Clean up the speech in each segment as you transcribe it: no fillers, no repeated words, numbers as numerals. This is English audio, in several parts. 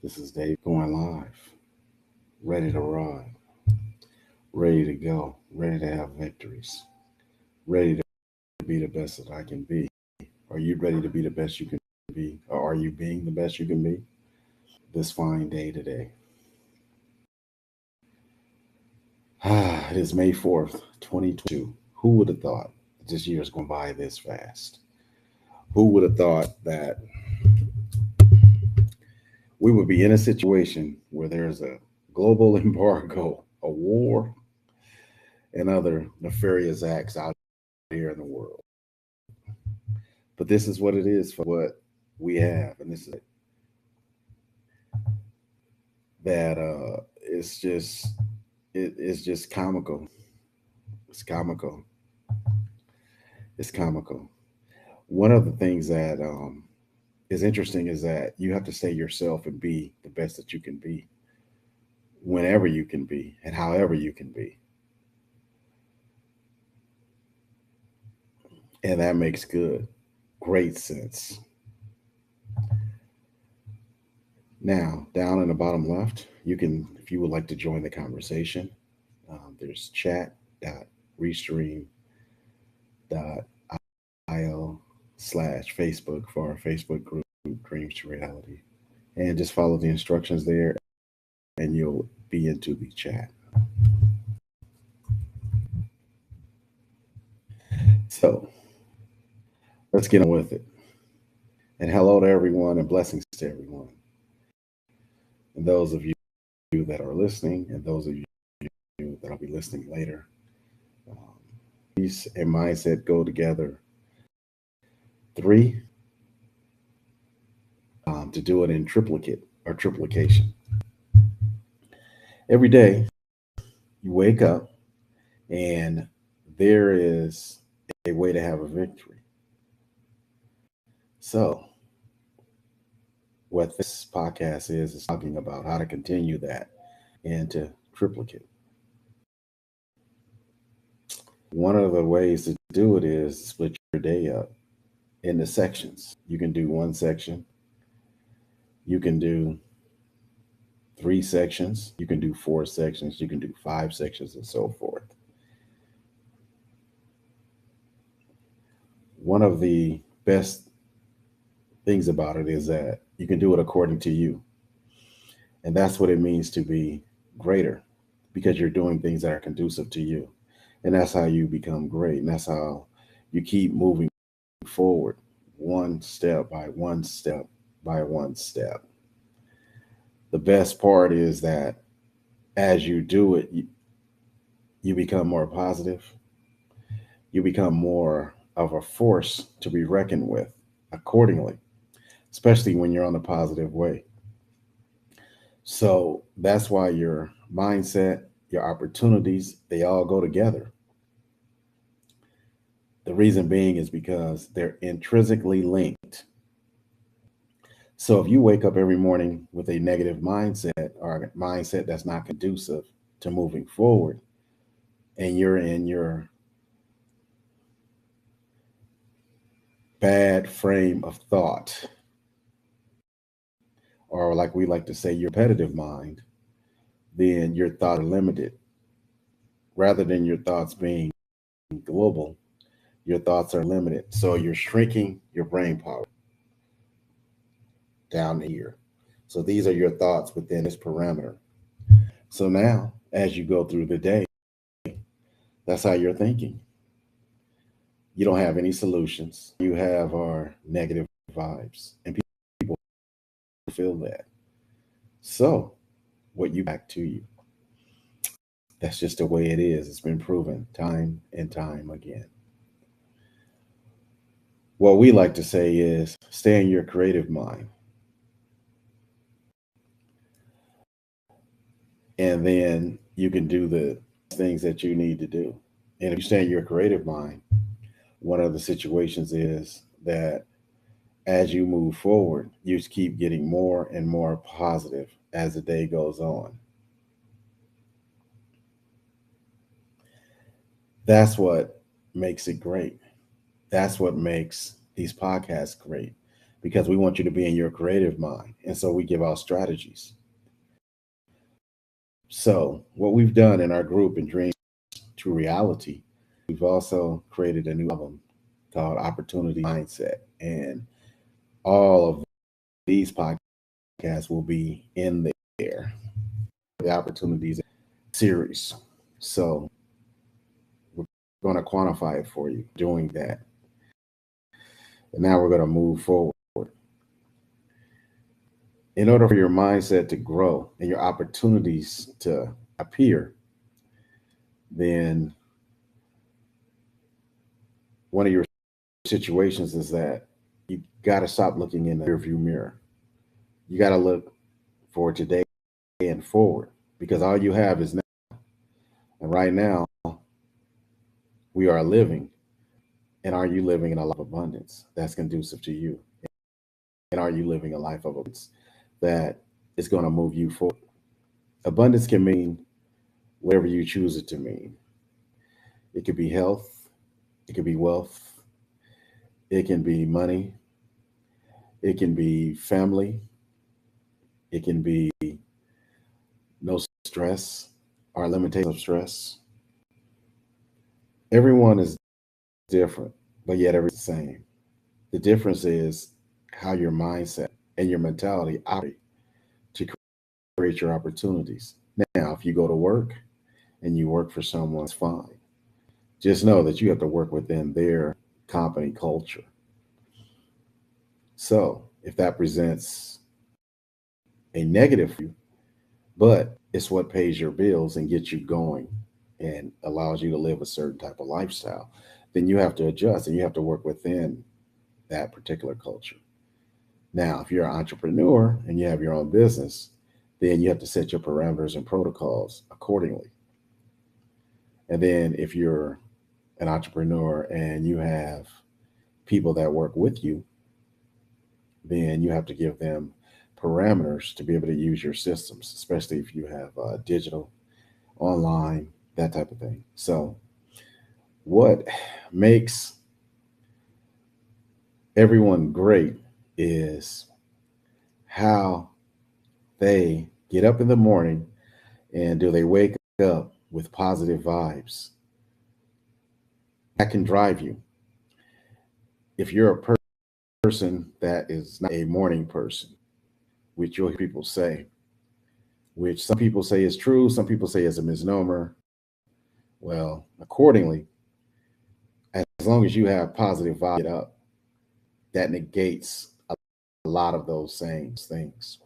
This is Dave going live, ready to ride, ready to go, ready to have victories, ready to be the best that I can be. Are you ready to be the best you can be? Or are you being the best you can be this fine day today? It is May 4th, 2022. Who would have thought this year is going by this fast? Who would have thought that we would be in a situation where there's a global embargo, a war, and other nefarious acts out here in the world? But this is what it is for what we have, and this is that it's just comical. It's comical. It's comical. One of the things that is interesting is that you have to stay yourself and be the best that you can be whenever you can be and however you can be. And that makes great sense. Now, down in the bottom left, you can, if you would like to join the conversation, there's chat.restream.io/Facebook for our Facebook group, Dreams to Reality. And just follow the instructions there and you'll be into the chat. So let's get on with it. And hello to everyone and blessings to everyone. And those of you that are listening and those of you that'll be listening later. Um, Peace and mindset go together. Three, to do it in triplicate or triplication. Every day you wake up and there is a way to have a victory. So, what this podcast is talking about how to continue that and to triplicate. One of the ways to do it is split your day up into sections. You can do one section, you can do three sections, you can do four sections, you can do five sections, and so forth. One of the best things about it is that you can do it according to you. And that's what it means to be greater because you're doing things that are conducive to you. And that's how you become great. And that's how you keep moving forward one step by one step by one step. The best part is that as you do it, you become more positive. You become more of a force to be reckoned with accordingly, especially when you're on a positive way. So that's why your mindset, your opportunities, they all go together. The reason being is because they're intrinsically linked. So if you wake up every morning with a negative mindset or a mindset that's not conducive to moving forward, and you're in your bad frame of thought, or like we like to say, your repetitive mind, then your thoughts are limited. Rather than your thoughts being global, your thoughts are limited. So you're shrinking your brain power down here. So these are your thoughts within this parameter. So now, as you go through the day, that's how you're thinking. You don't have any solutions. You have our negative vibes, and people feel that. So, what you back to you. That's just the way it is. It's been proven time and time again. What we like to say is stay in your creative mind. And then you can do the things that you need to do. And if you stay in your creative mind, one of the situations is that as you move forward, you just keep getting more and more positive as the day goes on. That's what makes it great. That's what makes these podcasts great because we want you to be in your creative mind. And so we give out strategies. So, what we've done in our group in Dreams to Reality, we've also created a new album called Opportunity Mindset. And all of these podcasts will be in there, the Opportunities series. So, we're going to quantify it for you doing that. And now we're going to move forward. In order for your mindset to grow and your opportunities to appear, then one of your situations is that you got to stop looking in the rearview mirror. You got to look for today and forward, because all you have is now. And right now, we are living. And are you living in a life of abundance that's conducive to you? And are you living a life of abundance that is going to move you forward? Abundance can mean whatever you choose it to mean. It could be health, it could be wealth, it can be money, it can be family, it can be no stress or limitation of stress. Everyone is different, but yet everyone's the same. The difference is how your mindset and your mentality operate to create your opportunities. Now, if you go to work and you work for someone, it's fine. Just know that you have to work within their company culture. So if that presents a negative for you, but it's what pays your bills and gets you going and allows you to live a certain type of lifestyle, then you have to adjust and you have to work within that particular culture. Now, if you're an entrepreneur and you have your own business, then you have to set your parameters and protocols accordingly. And then if you're an entrepreneur and you have people that work with you, then you have to give them parameters to be able to use your systems, especially if you have digital, online, that type of thing. So, what makes everyone great is how they get up in the morning, and do they wake up with positive vibes that can drive you. If you're a person that is not a morning person, which you'll hear people say, which some people say is true, some people say is a misnomer. Well, accordingly, as long as you have positive vibe, get up, that negates a lot of those same things.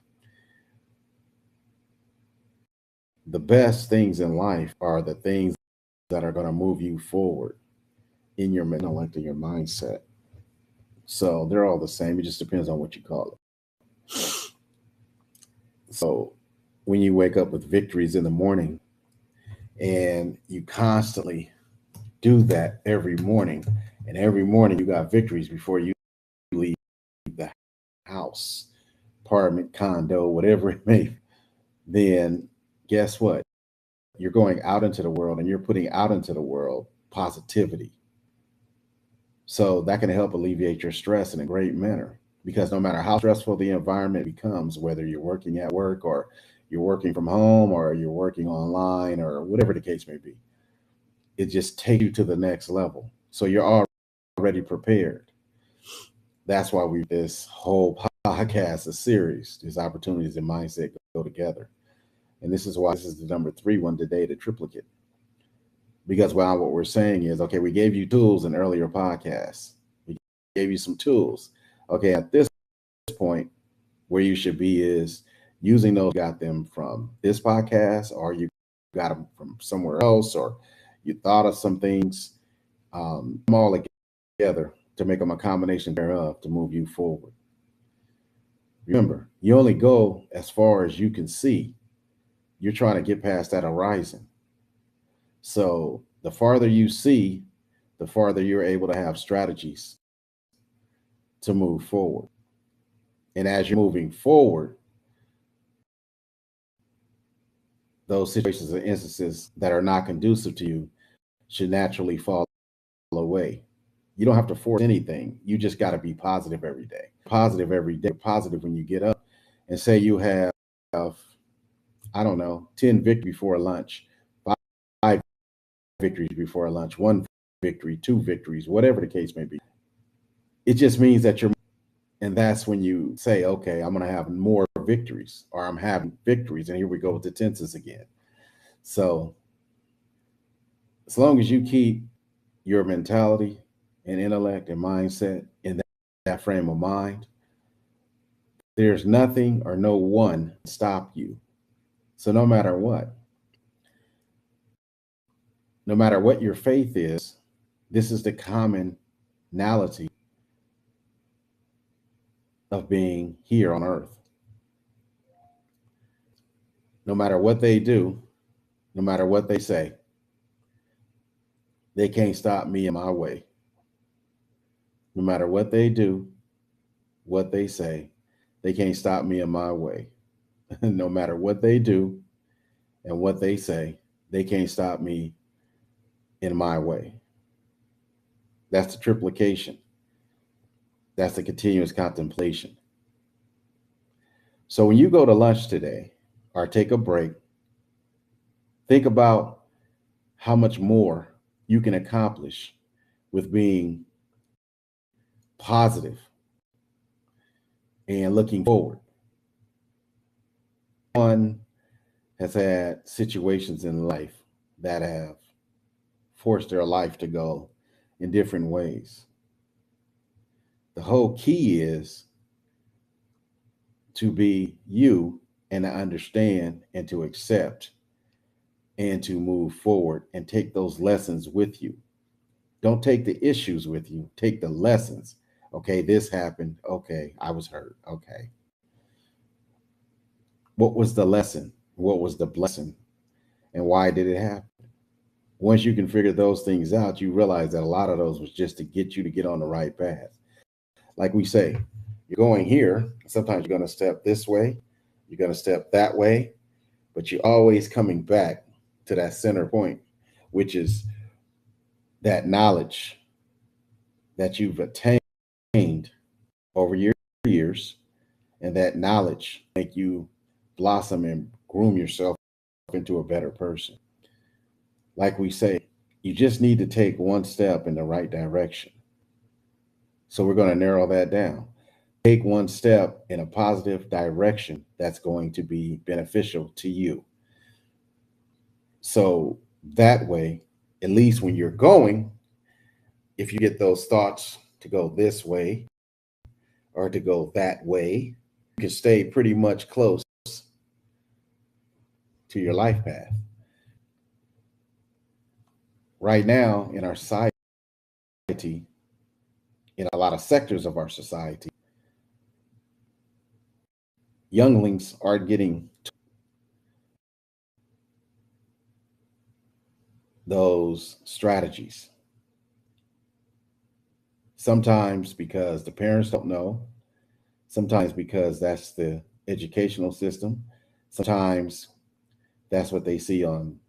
The best things in life are the things that are going to move you forward in your intellect and your mindset. So they're all the same. It just depends on what you call it. So when you wake up with victories in the morning and you constantly do that every morning, and every morning you got victories before you leave the house, apartment, condo, whatever it may be, then guess what? You're going out into the world and you're putting out into the world positivity. So that can help alleviate your stress in a great manner, because no matter how stressful the environment becomes, whether you're working at work or you're working from home or you're working online or whatever the case may be, it just takes you to the next level. So you're already prepared. That's why this whole podcast, a series, these opportunities and mindset go together. And this is why this is the number 3 one today, the triplicate. Because what we're saying is, okay, we gave you tools in earlier podcasts. We gave you some tools. Okay, at this point, where you should be is using those, got them from this podcast, or you got them from somewhere else, or you thought of some things, them all together to make them a combination thereof to move you forward. Remember, you only go as far as you can see. You're trying to get past that horizon. So the farther you see, the farther you're able to have strategies to move forward. And as you're moving forward, those situations and instances that are not conducive to you should naturally fall away. You don't have to force anything. You just got to be positive every day. Positive every day. Positive when you get up. And say you have, I don't know, 10 victories before lunch, five victories before lunch, one victory, two victories, whatever the case may be. It just means that you're, and that's when you say, okay, I'm going to have more victories, or I'm having victories. And here we go with the tenses again. So as long as you keep your mentality and intellect and mindset in that frame of mind, there's nothing or no one to stop you. So no matter what your faith is, this is the commonality of being here on earth. No matter what they do, no matter what they say, they can't stop me in my way. No matter what they do, what they say, they can't stop me in my way. No matter what they do and what they say, they can't stop me in my way. That's the triplication. That's the continuous contemplation. So when you go to lunch today or take a break, think about how much more you can accomplish with being positive and looking forward. One has had situations in life that have forced their life to go in different ways. The whole key is to be you and to understand and to accept and to move forward and take those lessons with you. Don't take the issues with you, take the lessons. Okay, this happened. Okay, I was hurt. Okay. What was the lesson? What was the blessing? And why did it happen? Once you can figure those things out, you realize that a lot of those was just to get you to get on the right path. Like we say, you're going here, sometimes you're going to step this way, you're going to step that way, but you're always coming back to that center point, which is that knowledge that you've attained over your years, and that knowledge make you blossom and groom yourself into a better person. Like we say, you just need to take one step in the right direction. So we're going to narrow that down. Take one step in a positive direction that's going to be beneficial to you. So that way, at least when you're going, if you get those thoughts to go this way or to go that way, you can stay pretty much close to your life path. Right now, in our society, in a lot of sectors of our society, younglings are getting those strategies. Sometimes because the parents don't know, sometimes because that's the educational system, sometimes that's what they see on,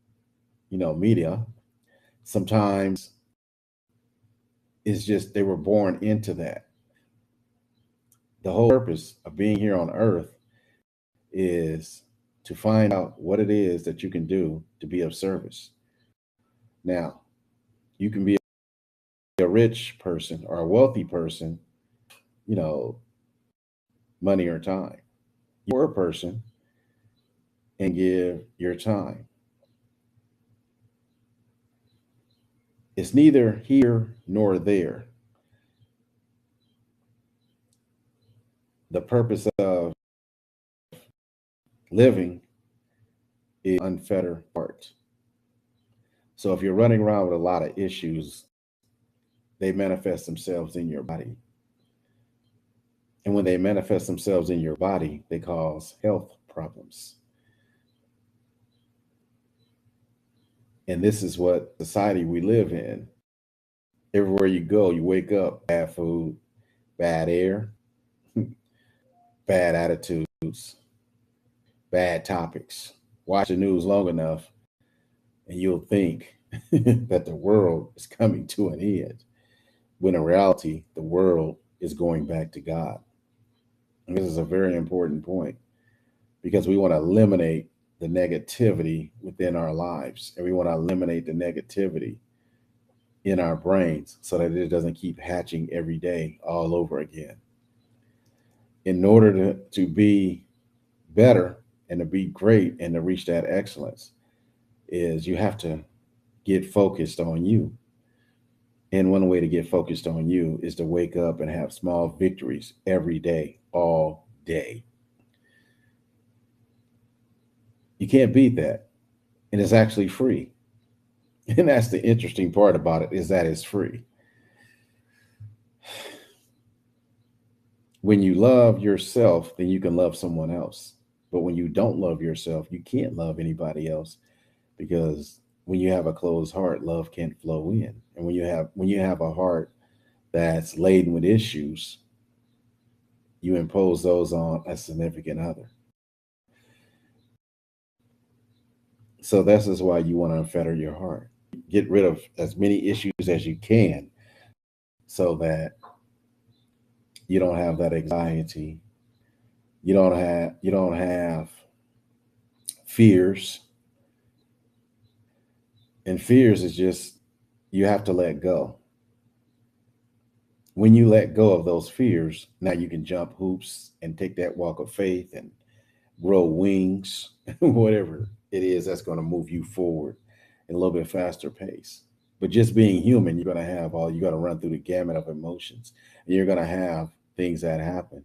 media. Sometimes it's just they were born into that. The whole purpose of being here on earth is to find out what it is that you can do to be of service. Now, you can be a rich person or a wealthy person, you know, money or time. You're a person and give your time. It's neither here nor there. The purpose of living is unfettered heart. So if you're running around with a lot of issues, they manifest themselves in your body. And when they manifest themselves in your body, they cause health problems. And this is what society we live in. Everywhere you go, you wake up, bad food, bad air, bad attitudes, bad topics. Watch the news long enough, and you'll think that the world is coming to an end. when in reality, the world is going back to God. And this is a very important point because we want to eliminate the negativity within our lives and we want to eliminate the negativity in our brains so that it doesn't keep hatching every day all over again. In order to be better and to be great and to reach that excellence, is you have to get focused on you. And one way to get focused on you is to wake up and have small victories every day, all day. You can't beat that. And it's actually free. And that's the interesting part about it is that it's free. When you love yourself, then you can love someone else. But when you don't love yourself, you can't love anybody else because when you have a closed heart, love can't flow in. And when you have a heart that's laden with issues, you impose those on a significant other. So this is why you want to unfetter your heart. Get rid of as many issues as you can so that you don't have that anxiety. You don't have fears. And fears is just you have to let go. When you let go of those fears, now you can jump hoops and take that walk of faith and grow wings, whatever it is that's going to move you forward in a little bit faster pace. But just being human, you're going to run through the gamut of emotions. And you're going to have things that happen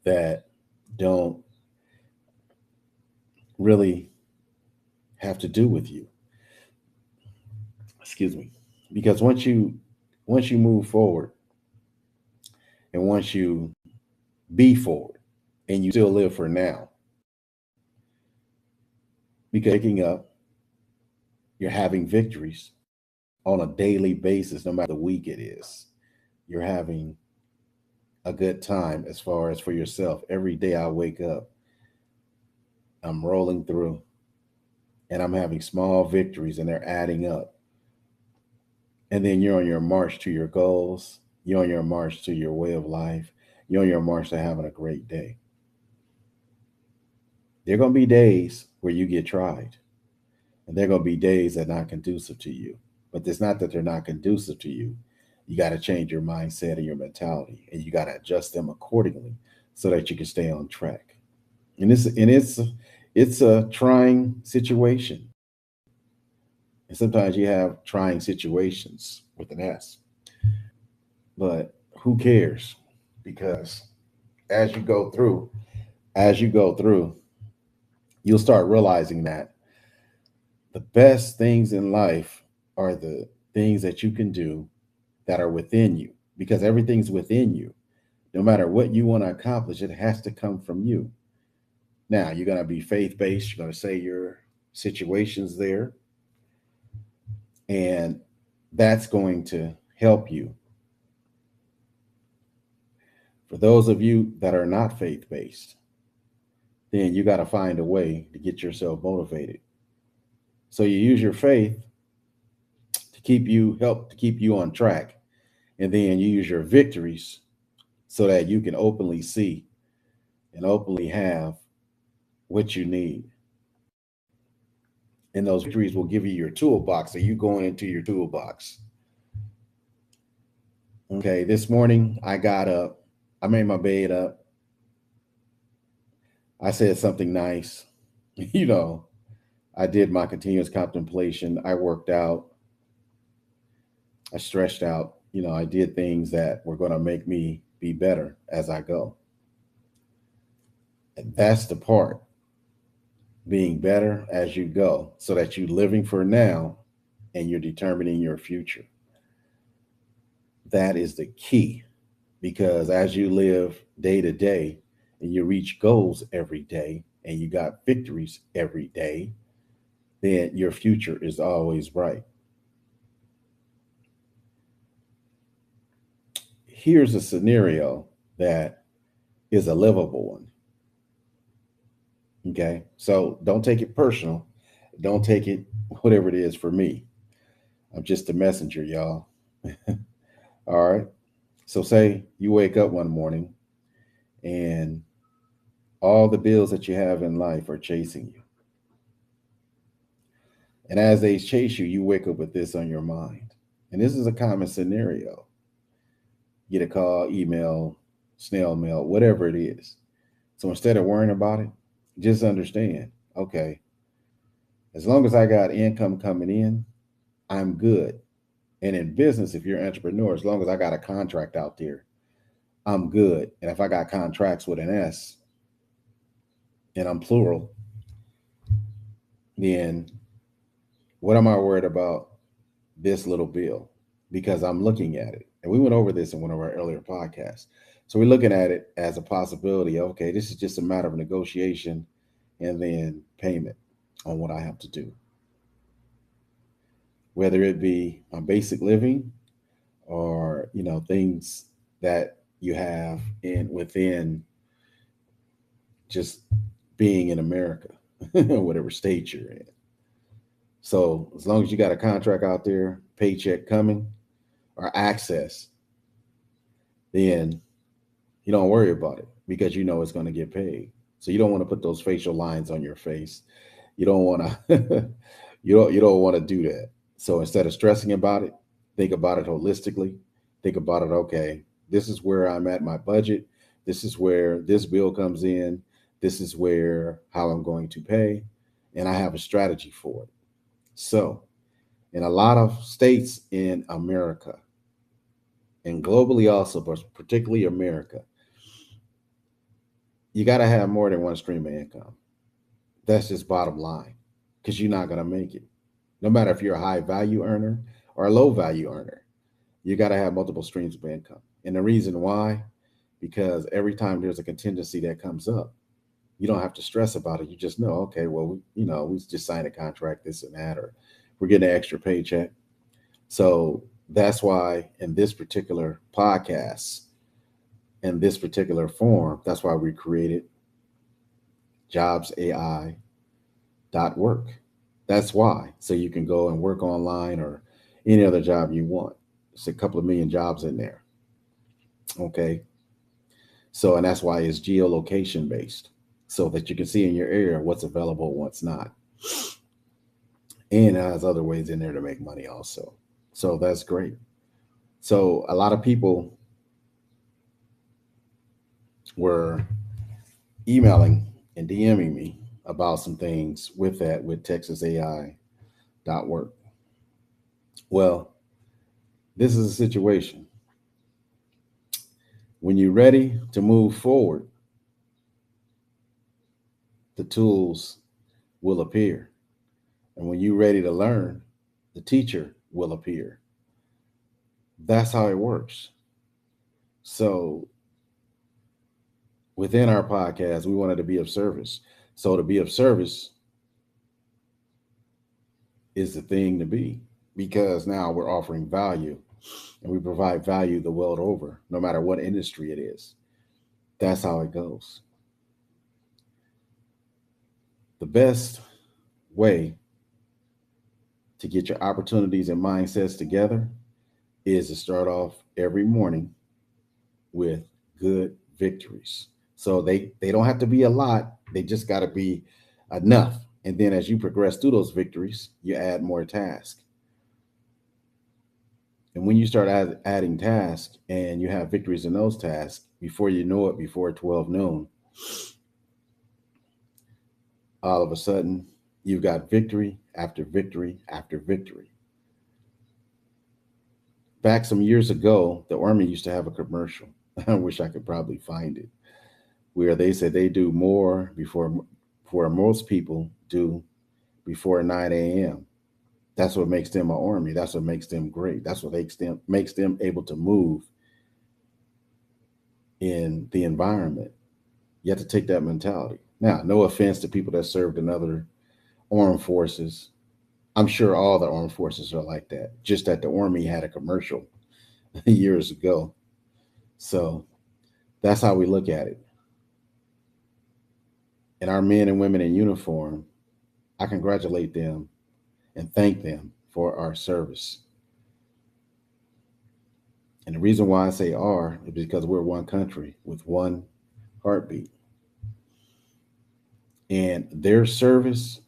that don't really have to do with you. Excuse me. Because once you move forward and once you be forward and you still live for now, because waking up, you're having victories on a daily basis, no matter the week it is. You're having a good time as far as for yourself. Every day I wake up, I'm rolling through and I'm having small victories and they're adding up. And then you're on your march to your goals. You're on your march to your way of life. You're on your march to having a great day. There are going to be days where you get tried, and there are going to be days that are not conducive to you. But it's not that they're not conducive to you. You got to change your mindset and your mentality, and you got to adjust them accordingly so that you can stay on track. And it's a trying situation, and sometimes you have trying situations with an S. But who cares? Because as you go through, as you go through, you'll start realizing that the best things in life are the things that you can do that are within you because everything's within you. No matter what you want to accomplish, it has to come from you. Now, you're going to be faith based, you're going to say your situations there, and that's going to help you. For those of you that are not faith based, then you got to find a way to get yourself motivated. So you use your faith to keep you on track. And then you use your victories so that you can openly see and openly have what you need. And those victories will give you your toolbox. So you going into your toolbox. Okay, this morning I got up, I made my bed up. I said something nice. You know, I did my continuous contemplation. I worked out. I stretched out. I did things that were going to make me be better as I go. And that's the part, being better as you go, so that you're living for now and you're determining your future. That is the key because as you live day to day and you reach goals every day and you got victories every day, then your future is always bright. Here's a scenario that is a livable one. Okay. So don't take it personal. Don't take it whatever it is for me. I'm just a messenger, y'all. All right. So say you wake up one morning and all the bills that you have in life are chasing you. And as they chase you, you wake up with this on your mind. And this is a common scenario. Get a call, email, snail mail, whatever it is. So instead of worrying about it, just understand, okay, as long as I got income coming in, I'm good. And in business, if you're an entrepreneur, as long as I got a contract out there, I'm good. And if I got contracts with an S and I'm plural, then what am I worried about this little bill? Because I'm looking at it. And we went over this in one of our earlier podcasts. So we're looking at it as a possibility. Okay, this is just a matter of negotiation and then payment on what I have to do, whether it be my basic living or things that you have in within just being in America, whatever state you're in. So as long as you got a contract out there, paycheck coming or access, then you don't worry about it because you know it's going to get paid. So you don't want to put those facial lines on your face. You don't want to you don't want to do that. So instead of stressing about it, think about it holistically. Think about it, okay, this is where I'm at my budget. This is where this bill comes in. This is where how I'm going to pay, and I have a strategy for it. So, in a lot of states in America and globally also, but particularly America, you got to have more than one stream of income. That's just bottom line because you're not going to make it. No matter if you're a high value earner or a low value earner, you got to have multiple streams of income. And the reason why, because every time there's a contingency that comes up, you don't have to stress about it. You just know, okay, well, we just signed a contract, this and that, or we're getting an extra paycheck. So that's why in this particular podcast, in this particular form, that's why we created jobsai.work. That's why. So you can go and work online or any other job you want. It's a couple of million jobs in there. Okay. So, and that's why it's geolocation based so that you can see in your area what's available, what's not. And it has other ways in there to make money also. So that's great. So a lot of people were emailing and DMing me about some things with that with TexasAI.work. Well, this is a situation. When you're ready to move forward, the tools will appear. And when you're ready to learn, the teacher will appear. That's how it works. So within our podcast, we wanted to be of service. So to be of service is the thing to be because now we're offering value and we provide value the world over, no matter what industry it is. That's how it goes. The best way to get your opportunities and mindsets together is to start off every morning with good victories. So they don't have to be a lot. They just got to be enough. And then as you progress through those victories, you add more tasks. And when you start adding tasks and you have victories in those tasks, before you know it, before 12 noon, all of a sudden you've got victory after victory after victory. Back some years ago, the Army used to have a commercial. I wish I could probably find it, where they said they do more before most people do before 9 a.m. That's what makes them an army. That's what makes them great. That's what makes them able to move in the environment. You have to take that mentality. Now, no offense to people that served in other armed forces. I'm sure all the armed forces are like that. Just that the Army had a commercial years ago. So that's how we look at it. And our men and women in uniform, I congratulate them and thank them for our service. And the reason why I say are is because we're one country with one heartbeat. And their service,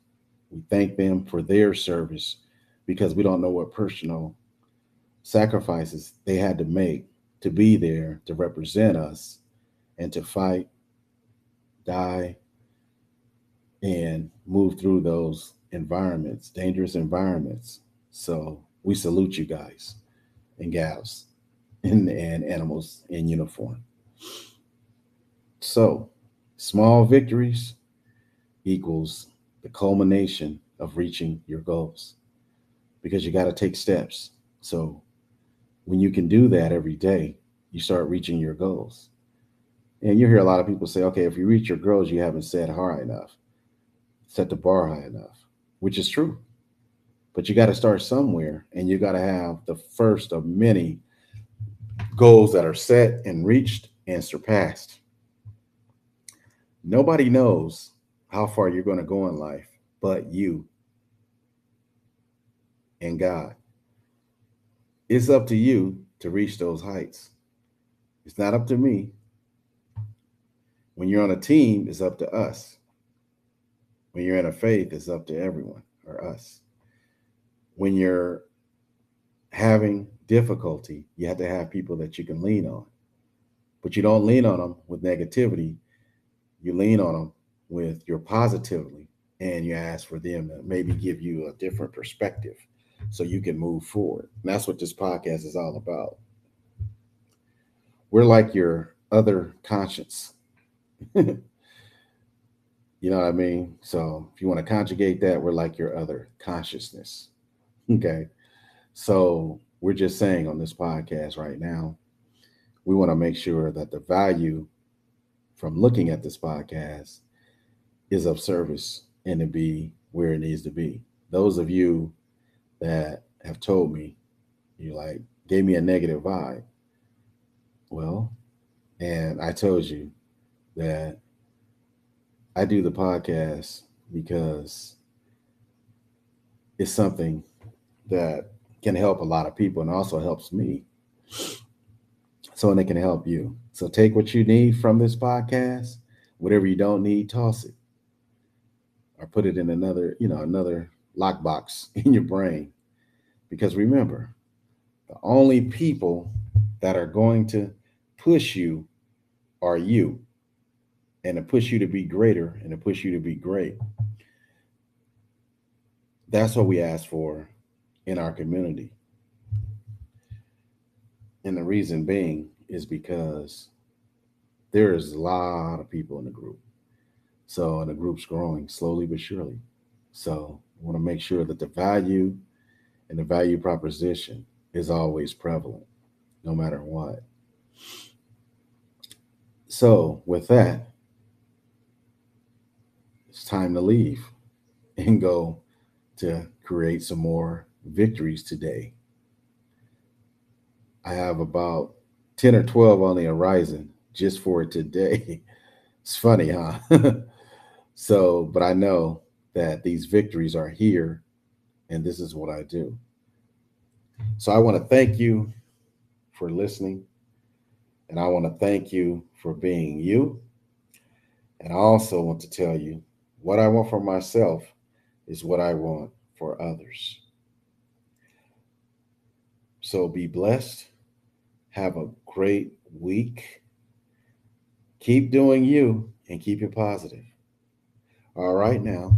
we thank them for their service because we don't know what personal sacrifices they had to make to be there to represent us and to fight, die, and move through those environments, dangerous environments. So we salute you guys and gals and animals in uniform. So small victories equals the culmination of reaching your goals because you got to take steps. So when you can do that every day, you start reaching your goals. And you hear a lot of people say, okay, if you reach your goals, you haven't set high enough, set the bar high enough, which is true. But you got to start somewhere and you got to have the first of many goals that are set and reached and surpassed. Nobody knows how far you're going to go in life but you and God. It's up to you to reach those heights. It's not up to me. When you're on a team, it's up to us. When you're in a faith, it's up to everyone or us. When you're having difficulty, you have to have people that you can lean on. But you don't lean on them with negativity. You lean on them with your positively, and you ask for them to maybe give you a different perspective so you can move forward. And that's what this podcast is all about. We're like your other conscience. You know what I mean? So if you want to conjugate that, we're like your other consciousness. Okay. So we're just saying on this podcast right now, we want to make sure that the value from looking at this podcast is of service and to be where it needs to be. Those of you that have told me, you like gave me a negative vibe. Well, and I told you that I do the podcast because it's something that can help a lot of people and also helps me. So, and it can help you. So, take what you need from this podcast. Whatever you don't need, toss it or put it in another, another lockbox in your brain. Because remember, the only people that are going to push you are you and to push you to be greater and to push you to be great. That's what we ask for in our community. And the reason being is because there is a lot of people in the group. So, and the group's growing slowly but surely. So, we want to make sure that the value and the value proposition is always prevalent, no matter what. So, with that, it's time to leave and go to create some more victories today. I have about 10 or 12 on the horizon just for today. It's funny, huh? So, but I know that these victories are here and this is what I do. So, I want to thank you for listening and I want to thank you for being you. And I also want to tell you what I want for myself is what I want for others. So, be blessed. Have a great week. Keep doing you and keep it positive. All right, now.